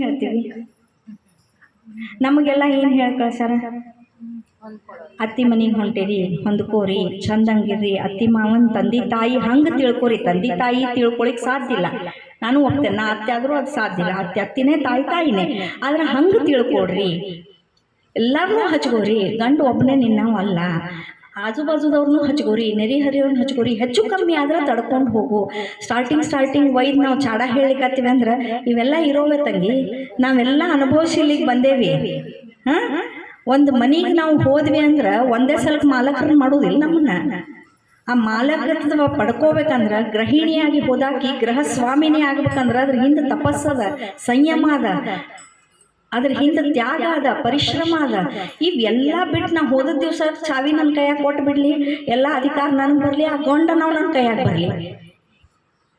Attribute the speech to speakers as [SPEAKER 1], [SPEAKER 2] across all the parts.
[SPEAKER 1] ಹೇಳ್ತೀವಿ. ನಮಗೆಲ್ಲ ಏನು ಹೇಳಿ ಕಳ್ಸಾರ? ಅತ್ತಿ ಮನೆಗೆ ಹೊಂಟೇರಿ, ಹೊಂದ್ಕೋರಿ, ಚಂದಂಗಿರ್ರಿ, ಅತ್ತಿ ಮಾವನ್ ತಂದೆ ತಾಯಿ ಹಂಗೆ ತಿಳ್ಕೊರಿ. ತಂದೆ ತಾಯಿ ತಿಳ್ಕೊಳಿಕ್ ಸಾಧ್ಯ ಇಲ್ಲ, ನಾನು ಒಪ್ತೇನೆ. ನಾ ಅತ್ತೆ ಆದರೂ ಅದು ಸಾಧ್ಯ ಇಲ್ಲ. ಅತ್ತಿನೇ ತಾಯಿನೇ. ಆದ್ರೆ ಹಂಗೆ ತಿಳ್ಕೊಡ್ರಿ, ಎಲ್ಲರನ್ನೂ ಹಚ್ಕೋರಿ. ಗಂಡು ಒಬ್ಬನೇ ನಿನ್ನವಲ್ಲ, ಆಜು ಬಾಜುದವ್ರನ್ನೂ ಹಚ್ಕೋರಿ, ನೆರೆ ಹರಿಯವ್ರನ್ನ ಹಚ್ಕೋರಿ. ಹೆಚ್ಚು ಕಮ್ಮಿ ಆದ್ರೆ ತಡ್ಕೊಂಡು ಹೋಗು. ಸ್ಟಾರ್ಟಿಂಗ್ ಒಯ್ದು ನಾವು ಚಾಡ ಹೇಳಿಕತ್ತೀವಿ ಅಂದ್ರೆ ಇವೆಲ್ಲ ಇರೋವೆ ತಂಗಿ. ನಾವೆಲ್ಲ ಅನುಭವಿಸಿಲಿಕ್ಕೆ ಬಂದೇವಿ. ಒಂದು ಮನೆಗೆ ನಾವು ಹೋದ್ವಿ ಅಂದ್ರೆ ಒಂದೇ ಸಲಕ್ಕೆ ಮಾಲಕರನ್ನ ಮಾಡೋದಿಲ್ಲ ನಮ್ಮನ್ನ. ಆ ಮಾಲಕತ್ವ ಪಡ್ಕೋಬೇಕಂದ್ರೆ ಗೃಹಿಣಿಯಾಗಿ ಹೋದಾಕಿ ಗೃಹ ಸ್ವಾಮಿನೇ ಆಗ್ಬೇಕಂದ್ರೆ ಅದ್ರ ಹಿಂದೆ ತಪಸ್ಸದ, ಸಂಯಮ ಅದ, ಅದ್ರ ಹಿಂದೆ ತ್ಯಾಗ ಅದ, ಪರಿಶ್ರಮ ಅದ. ಇವೆಲ್ಲ ಬಿಟ್ಟು ನಾ ಹೋದ ದಿವಸ ಚಾವಿ ನನ್ನ ಕೈಯಾಗ ಕೊಟ್ಟು ಬಿಡ್ಲಿ, ಎಲ್ಲ ಅಧಿಕಾರ ನನಗೆ ಬರಲಿ, ಆ ಗಂಡ ನಾವು ನನ್ನ ಕೈಯಾಗ ಬರಲಿ.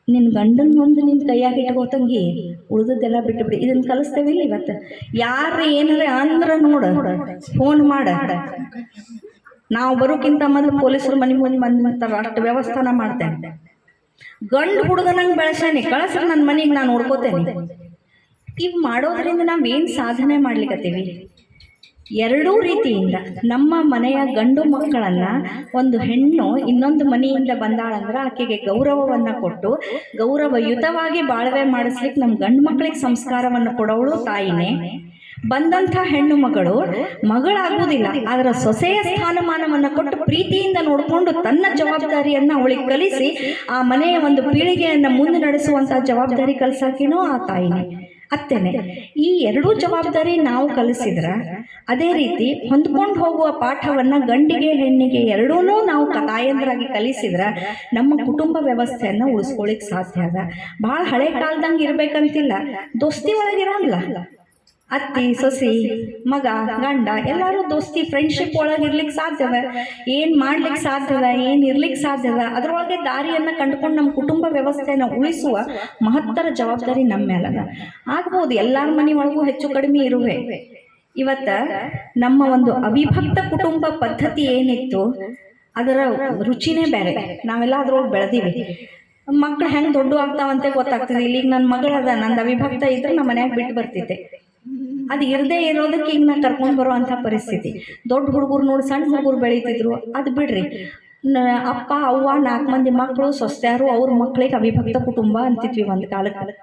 [SPEAKER 1] ನಿನ್ನ ಗಂಡನ ಮುಂದೆ ನಿನ್ನ ಕೈಯಾಗ ಇಟ್ಕೋತಂಗಿ, ಉಳಿದದ್ದೆಲ್ಲ ಬಿಟ್ಟು ಬಿಡಿ. ಇದನ್ನು ಕಲಿಸ್ತೇವಿಲ್ಲ ಇವತ್ತು. ಯಾರು ಏನಾರ ಅಂದ್ರೆ ನೋಡು, ಫೋನ್ ಮಾಡ. ನಾವು ಬರೋಕ್ಕಿಂತ ಮೊದಲು ಪೊಲೀಸರು ಮನೆ ಮುಂದೆ ಬಂದ್ಬಿಡ್ತಾರೆ, ಅಷ್ಟು ವ್ಯವಸ್ಥಾನ ಮಾಡ್ತೇನೆ. ಗಂಡು ಹುಡುಗನಂಗೆ ಬೆಳೆಸೇನೆ, ಕಳಿಸ್ರೆ ನನ್ನ ಮನೆಗೆ ನಾನು ನೋಡ್ಕೋತೇನೆ. ಇವು ಮಾಡೋದ್ರಿಂದ ನಾವೇನು ಸಾಧನೆ ಮಾಡ್ಲಿಕ್ಕತ್ತೀವಿ? ಎರಡೂ ರೀತಿಯಿಂದ ನಮ್ಮ ಮನೆಯ ಗಂಡು ಮಕ್ಕಳನ್ನು ಒಂದು ಹೆಣ್ಣು ಇನ್ನೊಂದು ಮನೆಯಿಂದ ಬಂದಾಳಂದ್ರೆ ಆಕೆಗೆ ಗೌರವವನ್ನು ಕೊಟ್ಟು ಗೌರವಯುತವಾಗಿ ಬಾಳ್ವೆ ಮಾಡಿಸ್ಲಿಕ್ಕೆ ನಮ್ಮ ಗಂಡು ಮಕ್ಕಳಿಗೆ ಸಂಸ್ಕಾರವನ್ನು ಕೊಡೋಳು ತಾಯಿನೇ. ಬಂದಂಥ ಹೆಣ್ಣು ಮಗಳಾಗುವುದಿಲ್ಲ, ಅದರ ಸೊಸೆಯ ಸ್ಥಾನಮಾನವನ್ನು ಕೊಟ್ಟು ಪ್ರೀತಿಯಿಂದ ನೋಡಿಕೊಂಡು ತನ್ನ ಜವಾಬ್ದಾರಿಯನ್ನು ಅವಳಿಗೆ ಕಲಿಸಿ ಆ ಮನೆಯ ಒಂದು ಪೀಳಿಗೆಯನ್ನು ಮುಂದೆ ನಡೆಸುವಂಥ ಜವಾಬ್ದಾರಿ ಕಲಿಸಾಕಿನೂ ಆ ತಾಯಿನೇ, ಅತ್ತೇನೆ. ಈ ಎರಡೂ ಜವಾಬ್ದಾರಿ ನಾವು ಕಲಿಸಿದ್ರೆ, ಅದೇ ರೀತಿ ಹೊಂದ್ಕೊಂಡು ಹೋಗುವ ಪಾಠವನ್ನು ಗಂಡಿಗೆ ಹೆಣ್ಣಿಗೆ ಎರಡೂ ನಾವು ತಾಯಂದ್ರಾಗಿ ಕಲಿಸಿದ್ರೆ ನಮ್ಮ ಕುಟುಂಬ ವ್ಯವಸ್ಥೆಯನ್ನು ಉಳಿಸ್ಕೊಳ್ಳಿಕ್ಕೆ ಸಾಧ್ಯ ಅದ. ಭಾಳ ಹಳೆ ಕಾಲದಂಗೆ ಇರಬೇಕಂತಿಲ್ಲ, ದೋಸ್ತಿ ಒಳಗಿರೋಲ್ಲ. ಅತ್ತಿ ಸೊಸಿ ಮಗ ಗಂಡ ಎಲ್ಲರೂ ದೋಸ್ತಿ ಫ್ರೆಂಡ್ಶಿಪ್ ಒಳಗೆ ಇರ್ಲಿಕ್ಕೆ ಸಾಧ್ಯದ. ಏನು ಮಾಡ್ಲಿಕ್ಕೆ ಸಾಧ್ಯದ, ಏನು ಇರ್ಲಿಕ್ಕೆ ಸಾಧ್ಯದ, ಅದರೊಳಗೆ ದಾರಿಯನ್ನು ಕಂಡುಕೊಂಡು ನಮ್ಮ ಕುಟುಂಬ ವ್ಯವಸ್ಥೆಯನ್ನು ಉಳಿಸುವ ಮಹತ್ತರ ಜವಾಬ್ದಾರಿ ನಮ್ಮ ಮೇಲದ. ಆಗ್ಬೋದು ಎಲ್ಲರ ಮನೆ ಒಳಗೂ ಹೆಚ್ಚು ಕಡಿಮೆ ಇರುವೆ. ಇವತ್ತು ನಮ್ಮ ಒಂದು ಅವಿಭಕ್ತ ಕುಟುಂಬ ಪದ್ಧತಿ ಏನಿತ್ತು ಅದರ ರುಚಿನೇ ಬೇರೆ. ನಾವೆಲ್ಲ ಅದ್ರೊಳಗೆ ಬೆಳೆದೀವಿ. ಮಕ್ಕಳು ಹೆಂಗೆ ದೊಡ್ಡ ಆಗ್ತಾವಂತೆ ಗೊತ್ತಾಗ್ತದೆ. ಇಲ್ಲಿಗೆ ನನ್ನ ಮಗಳದ, ನಂದು ಅವಿಭಕ್ತ ಇದ್ರೆ ನಮ್ಮ ಮನ್ಯಾಗ ಬಿಟ್ಟು ಬರ್ತಿದ್ದೆ. ಅದು ಇರದೇ ಇರೋದಕ್ಕೆ ಈಗ ನಾನು ಕರ್ಕೊಂಡು ಬರುವಂಥ ಪರಿಸ್ಥಿತಿ. ದೊಡ್ಡ ಹುಡುಗರು ನೋಡಿ ಸಣ್ಣ ಹುಡುಗರು ಬೆಳೀತಿದ್ರು, ಅದು ಬಿಡ್ರಿ. ಅಪ್ಪ ಅವ್ವ 4 ಮಂದಿ ಮಕ್ಕಳು, ಸೊಸೆಯಾರು, ಅವ್ರ ಮಕ್ಕಳಿಗೆ ಅವಿಭಕ್ತ ಕುಟುಂಬ ಅಂತಿದ್ವಿ ಒಂದು ಕಾಲಕ್ಕೆ.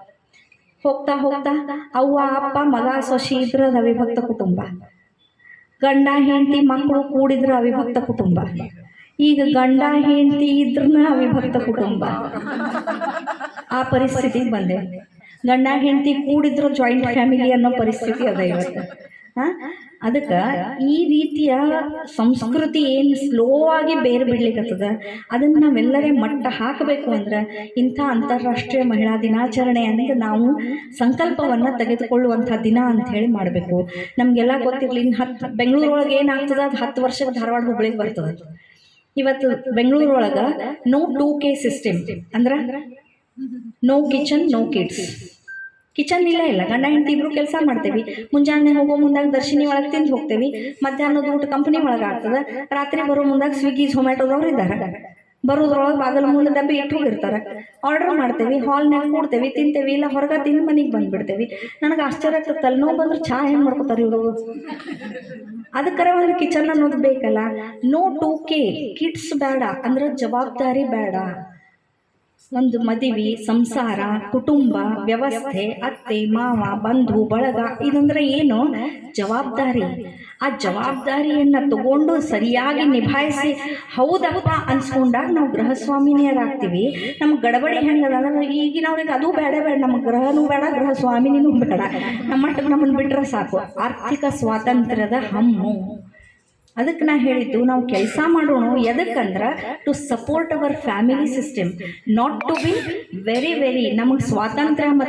[SPEAKER 1] ಹೋಗ್ತಾ ಹೋಗ್ತಾ ಅವ್ವ ಅಪ್ಪ ಮಗ ಸೊಸಿ ಇದ್ರೆ ಅದು ಅವಿಭಕ್ತ ಕುಟುಂಬ. ಗಂಡ ಹೆಂಡತಿ ಮಕ್ಕಳು ಕೂಡಿದ್ರೆ ಅವಿಭಕ್ತ ಕುಟುಂಬ. ಈಗ ಗಂಡ ಹೆಂಡತಿ ಇದ್ರನ್ನ ಅವಿಭಕ್ತ ಕುಟುಂಬ. ಆ ಪರಿಸ್ಥಿತಿಗೆ ಬಂದೆ. ಗಂಡ ಹೆಂಡತಿ ಕೂಡಿದ್ರು ಜಾಯಿಂಟ್ ಫ್ಯಾಮಿಲಿ ಅನ್ನೋ ಪರಿಸ್ಥಿತಿ ಅದ ಇವತ್ತು. ಅದಕ್ಕೆ ಈ ರೀತಿಯ ಸಂಸ್ಕೃತಿ ಏನು ಸ್ಲೋ ಆಗಿ ಬೇರೆ ಬಿಡ್ಲಿಕ್ಕತ್ತದ, ಅದನ್ನು ನಾವೆಲ್ಲರೇ ಮಟ್ಟ ಹಾಕಬೇಕು ಅಂದ್ರೆ ಇಂಥ ಅಂತಾರಾಷ್ಟ್ರೀಯ ಮಹಿಳಾ ದಿನಾಚರಣೆ ಅಂತ ನಾವು ಸಂಕಲ್ಪವನ್ನು ತೆಗೆದುಕೊಳ್ಳುವಂಥ ದಿನ ಅಂತ ಹೇಳಿ ಮಾಡಬೇಕು. ನಮಗೆಲ್ಲ ಗೊತ್ತಿರಲಿ, ಬೆಂಗಳೂರೊಳಗೆ ಏನಾಗ್ತದೆ, ಅದು 10 ವರ್ಷಕ್ಕೆ ಧಾರವಾಡ ಹುಬ್ಳಿಗೆ ಬರ್ತದೆ. ಇವತ್ತು ಬೆಂಗಳೂರೊಳಗೆ ನೋ 2K ಸಿಸ್ಟಮ್ ಅಂದ್ರೆ no kitchen no kids. Kitchen ಇಲ್ಲ, ಗಂಡ ಹೆಂಡತಿ ಇಬ್ರು ಕೆಲಸ ಮಾಡ್ತೇವೆ. ಮುಂಜಾನೆ ಹೋಗೋ ಮುಂದಾಗ ದರ್ಶಿನಿ ಒಳಗೆ ತಿಂದು ಹೋಗ್ತೇವೆ, ಮಧ್ಯಾಹ್ನದ ಊಟ ಕಂಪ್ನಿ ಒಳಗೆ ಆಗ್ತದೆ, ರಾತ್ರಿ ಬರೋ ಮುಂದಾಗ ಸ್ವಿಗ್ಗಿ ಝೊಮ್ಯಾಟೋದವ್ರು ಇದ್ದಾರೆ. ಬರೋದ್ರೊಳಗೆ ಬಾಗಲ ಮುಂದೆ ಡಬ್ಬಿ ಇಟ್ಟು ಹೋಗಿರ್ತಾರೆ. ಆರ್ಡರ್ ಮಾಡ್ತೇವೆ, ಹಾಲ್ನಾಗ ಕೊಡ್ತೇವೆ, ತಿಂತೇವೆ, ಇಲ್ಲ ಹೊರಗೆ ತಿಂದು ಮನೆಗೆ ಬಂದುಬಿಡ್ತೇವೆ. ನನಗೆ ಆಶ್ಚರ್ಯ ಆಗ್ತದೆ, ತಲೆನೋವು ಬಂದ್ರೆ ಚಹಾ ಹೆಂಗೆ ಮಾಡ್ಕೋತಾರೆ ಇವರು. ಅದಕ್ಕರೆ ಒಂದು ಕಿಚನ್ ಅನ್ನೋದು ಬೇಕಲ್ಲ. ನೋ 2K ಕಿಡ್ಸ್ ಬೇಡ ಅಂದ್ರೆ ಜವಾಬ್ದಾರಿ ಬೇಡ. ಒಂದು ಮದುವೆ, ಸಂಸಾರ, ಕುಟುಂಬ ವ್ಯವಸ್ಥೆ, ಅತ್ತೆ ಮಾವ ಬಂಧು ಬಳಗ, ಇದಂದ್ರೆ ಏನು? ಜವಾಬ್ದಾರಿ. ಆ ಜವಾಬ್ದಾರಿಯನ್ನು ತಗೊಂಡು ಸರಿಯಾಗಿ ನಿಭಾಯಿಸಿ ಹೌದಪ್ಪ ಅನ್ಸ್ಕೊಂಡಾಗ ನಾವು ಗೃಹಸ್ವಾಮಿನಿಯರಾಗ್ತೀವಿ. ನಮ್ಗೆ ಗಡಬಡಿ ಹೆಂಗದ ಅಂದ್ರೆ ಈಗಿನವ್ರಿಗೆ ಅದು ಬೇಡ, ನಮಗೆ ಗೃಹನೂ ಬೇಡ, ಗೃಹ ಸ್ವಾಮಿನಿನೂ ಬೇಡ, ನಮ್ಮ ಮಟ್ಟಿಗೆ ನಮ್ಮನ್ನು ಬಿಟ್ಟರೆ ಸಾಕು. ಆರ್ಥಿಕ ಸ್ವಾತಂತ್ರ್ಯದ ಹಮ್ಮು. ಅದಕ್ಕೆ ನಾ ಹೇಳಿದ್ದು, ನಾವು ಕೆಲಸ ಮಾಡೋಣ ಎದಕ್ಕಂದ್ರೆ to support our family system, not to be very ನಮಗೆ ಸ್ವಾತಂತ್ರ್ಯ